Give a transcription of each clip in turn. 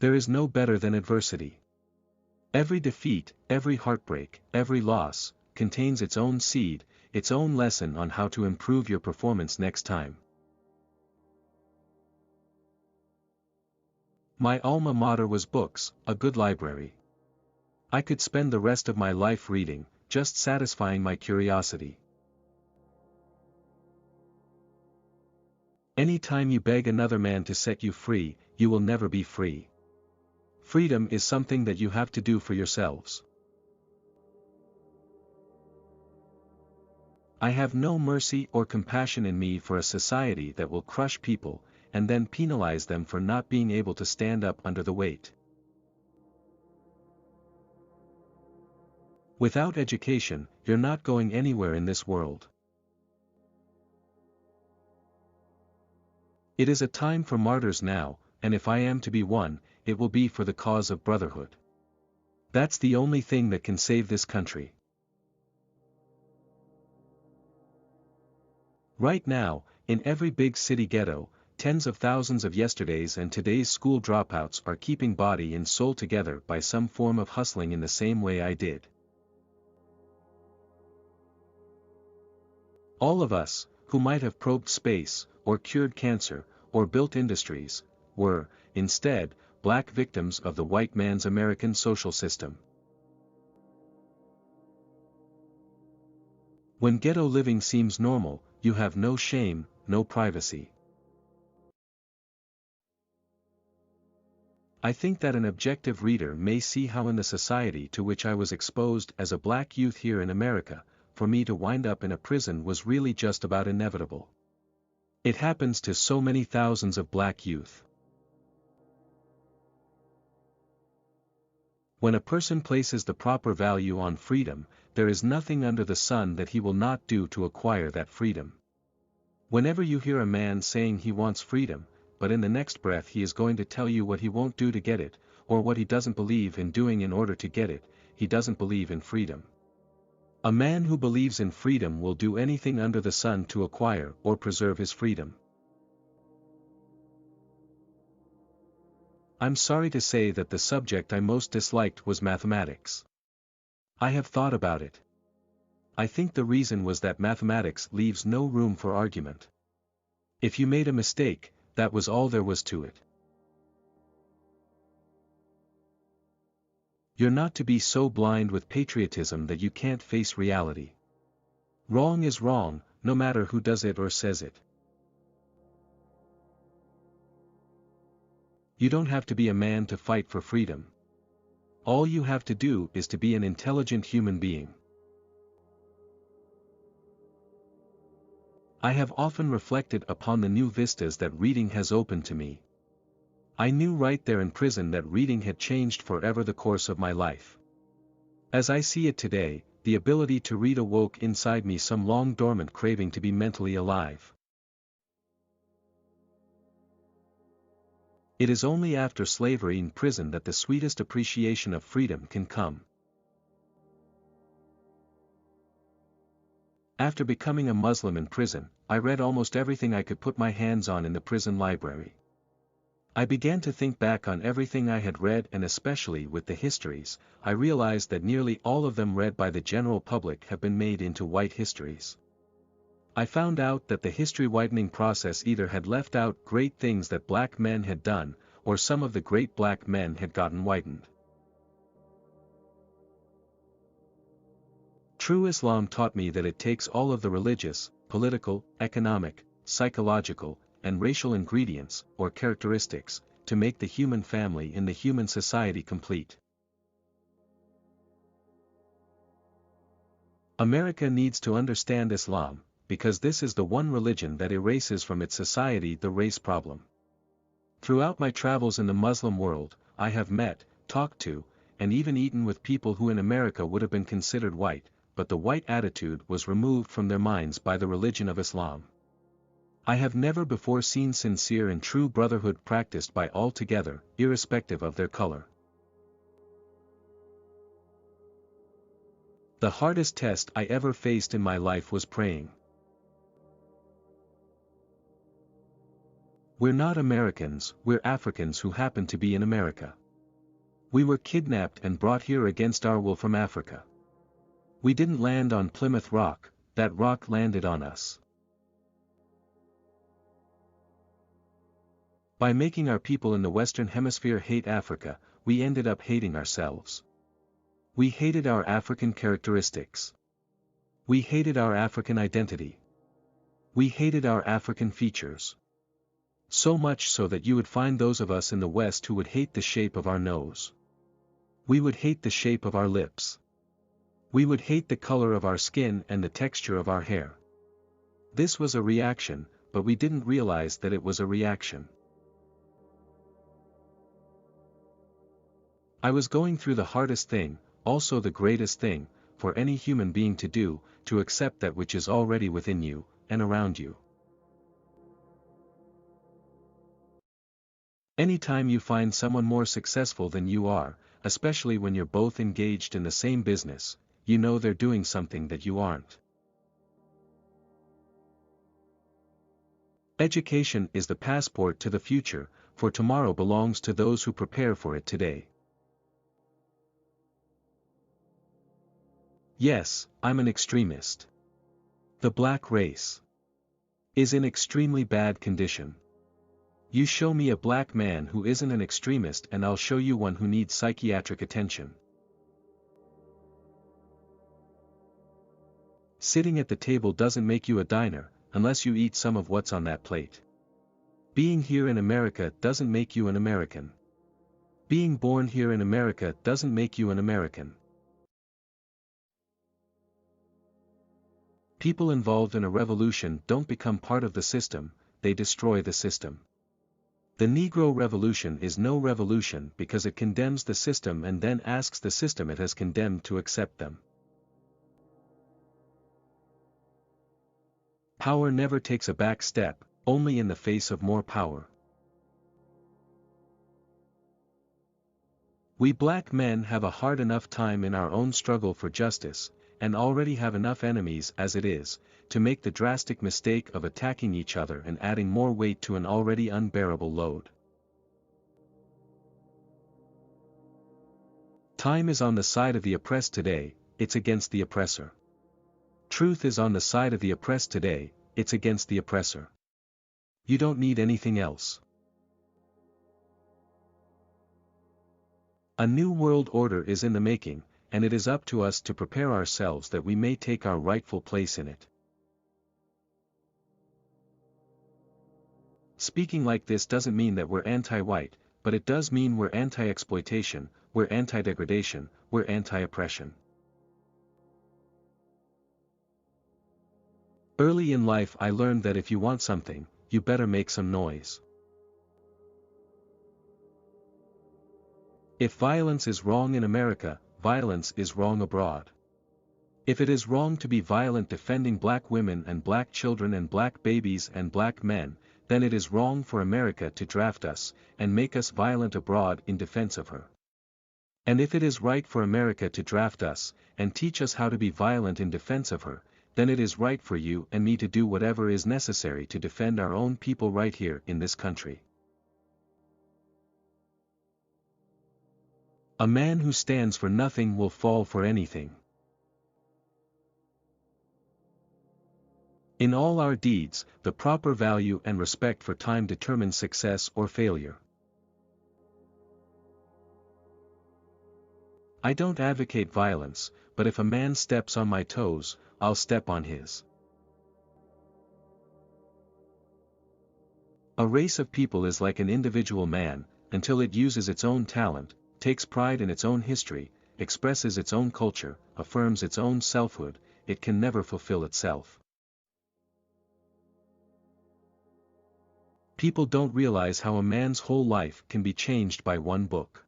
There is no better than adversity. Every defeat, every heartbreak, every loss, contains its own seed, its own lesson on how to improve your performance next time. My alma mater was books, a good library. I could spend the rest of my life reading, just satisfying my curiosity. Any time you beg another man to set you free, you will never be free. Freedom is something that you have to do for yourselves. I have no mercy or compassion in me for a society that will crush people, and then penalize them for not being able to stand up under the weight. Without education, you're not going anywhere in this world. It is a time for martyrs now, and if I am to be one, it will be for the cause of brotherhood. That's the only thing that can save this country. Right now, in every big city ghetto, tens of thousands of yesterday's and today's school dropouts are keeping body and soul together by some form of hustling in the same way I did. All of us, who might have probed space, or cured cancer, or built industries, were, instead, black victims of the white man's American social system. When ghetto living seems normal, you have no shame, no privacy. I think that an objective reader may see how in the society to which I was exposed as a black youth here in America, for me to wind up in a prison was really just about inevitable. It happens to so many thousands of black youth. When a person places the proper value on freedom, there is nothing under the sun that he will not do to acquire that freedom. Whenever you hear a man saying he wants freedom, but in the next breath he is going to tell you what he won't do to get it, or what he doesn't believe in doing in order to get it, he doesn't believe in freedom. A man who believes in freedom will do anything under the sun to acquire or preserve his freedom. I'm sorry to say that the subject I most disliked was mathematics. I have thought about it. I think the reason was that mathematics leaves no room for argument. If you made a mistake, that was all there was to it. You're not to be so blind with patriotism that you can't face reality. Wrong is wrong, no matter who does it or says it. You don't have to be a man to fight for freedom. All you have to do is to be an intelligent human being. I have often reflected upon the new vistas that reading has opened to me. I knew right there in prison that reading had changed forever the course of my life. As I see it today, the ability to read awoke inside me some long dormant craving to be mentally alive. It is only after slavery in prison that the sweetest appreciation of freedom can come. After becoming a Muslim in prison, I read almost everything I could put my hands on in the prison library. I began to think back on everything I had read, and especially with the histories, I realized that nearly all of them read by the general public have been made into white histories. I found out that the history whitening process either had left out great things that black men had done, or some of the great black men had gotten whitened. True Islam taught me that it takes all of the religious, political, economic, psychological, and racial ingredients, or characteristics, to make the human family in the human society complete. America needs to understand Islam, because this is the one religion that erases from its society the race problem. Throughout my travels in the Muslim world, I have met, talked to, and even eaten with people who in America would have been considered white, but the white attitude was removed from their minds by the religion of Islam. I have never before seen sincere and true brotherhood practiced by all together, irrespective of their color. The hardest test I ever faced in my life was praying. We're not Americans, we're Africans who happen to be in America. We were kidnapped and brought here against our will from Africa. We didn't land on Plymouth Rock, that rock landed on us. By making our people in the Western Hemisphere hate Africa, we ended up hating ourselves. We hated our African characteristics. We hated our African identity. We hated our African features. So much so that you would find those of us in the West who would hate the shape of our nose. We would hate the shape of our lips. We would hate the color of our skin and the texture of our hair. This was a reaction, but we didn't realize that it was a reaction. I was going through the hardest thing, also the greatest thing, for any human being to do, to accept that which is already within you, and around you. Anytime you find someone more successful than you are, especially when you're both engaged in the same business, you know they're doing something that you aren't. Education is the passport to the future, for tomorrow belongs to those who prepare for it today. Yes, I'm an extremist. The black race is in extremely bad condition. You show me a black man who isn't an extremist and I'll show you one who needs psychiatric attention. Sitting at the table doesn't make you a diner, unless you eat some of what's on that plate. Being here in America doesn't make you an American. Being born here in America doesn't make you an American. People involved in a revolution don't become part of the system, they destroy the system. The Negro Revolution is no revolution because it condemns the system and then asks the system it has condemned to accept them. Power never takes a back step, only in the face of more power. We black men have a hard enough time in our own struggle for justice, and already have enough enemies as it is, to make the drastic mistake of attacking each other and adding more weight to an already unbearable load. Time is on the side of the oppressed today, it's against the oppressor. Truth is on the side of the oppressed today, it's against the oppressor. You don't need anything else. A new world order is in the making, and it is up to us to prepare ourselves that we may take our rightful place in it. Speaking like this doesn't mean that we're anti-white, but it does mean we're anti-exploitation, we're anti-degradation, we're anti-oppression. Early in life I learned that if you want something, you better make some noise. If violence is wrong in America, violence is wrong abroad. If it is wrong to be violent defending black women and black children and black babies and black men, then it is wrong for America to draft us, and make us violent abroad in defense of her. And if it is right for America to draft us, and teach us how to be violent in defense of her, then it is right for you and me to do whatever is necessary to defend our own people right here in this country. A man who stands for nothing will fall for anything. In all our deeds, the proper value and respect for time determine success or failure. I don't advocate violence, but if a man steps on my toes, I'll step on his. A race of people is like an individual man, until it uses its own talent, takes pride in its own history, expresses its own culture, affirms its own selfhood, it can never fulfill itself. People don't realize how a man's whole life can be changed by one book.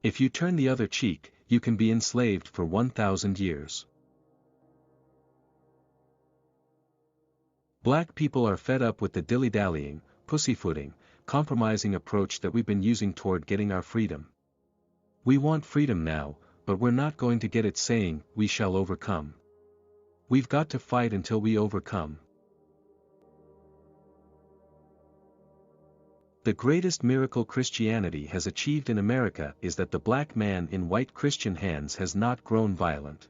If you turn the other cheek, you can be enslaved for 1,000 years. Black people are fed up with the dilly-dallying, pussyfooting, compromising approach that we've been using toward getting our freedom. We want freedom now, but we're not going to get it saying, "We shall overcome." We've got to fight until we overcome. The greatest miracle Christianity has achieved in America is that the black man in white Christian hands has not grown violent.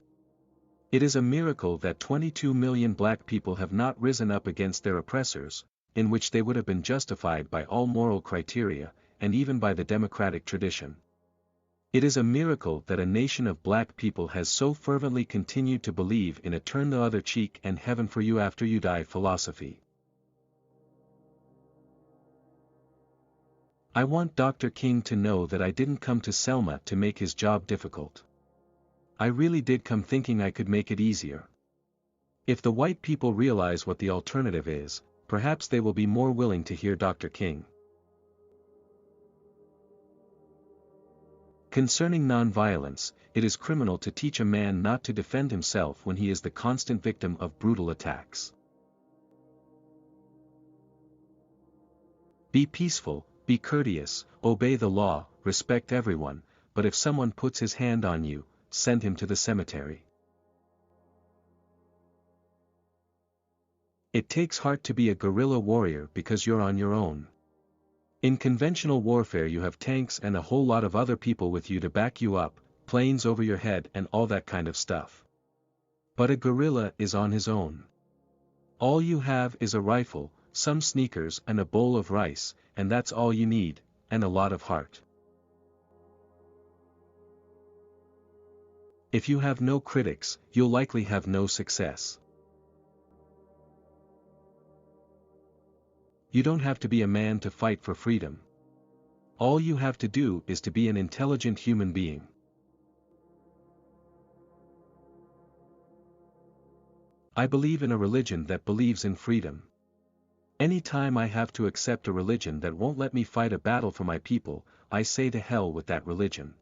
It is a miracle that 22 million black people have not risen up against their oppressors, in which they would have been justified by all moral criteria, and even by the democratic tradition. It is a miracle that a nation of black people has so fervently continued to believe in a turn the other cheek and heaven for you after you die philosophy. I want Dr. King to know that I didn't come to Selma to make his job difficult. I really did come thinking I could make it easier. If the white people realize what the alternative is, perhaps they will be more willing to hear Dr. King. Concerning nonviolence, it is criminal to teach a man not to defend himself when he is the constant victim of brutal attacks. Be peaceful, be courteous, obey the law, respect everyone, but if someone puts his hand on you, send him to the cemetery. It takes heart to be a guerrilla warrior because you're on your own. In conventional warfare you have tanks and a whole lot of other people with you to back you up, planes over your head and all that kind of stuff. But a guerrilla is on his own. All you have is a rifle, some sneakers and a bowl of rice, and that's all you need, and a lot of heart. If you have no critics, you'll likely have no success. You don't have to be a man to fight for freedom. All you have to do is to be an intelligent human being. I believe in a religion that believes in freedom. Any time I have to accept a religion that won't let me fight a battle for my people, I say to hell with that religion.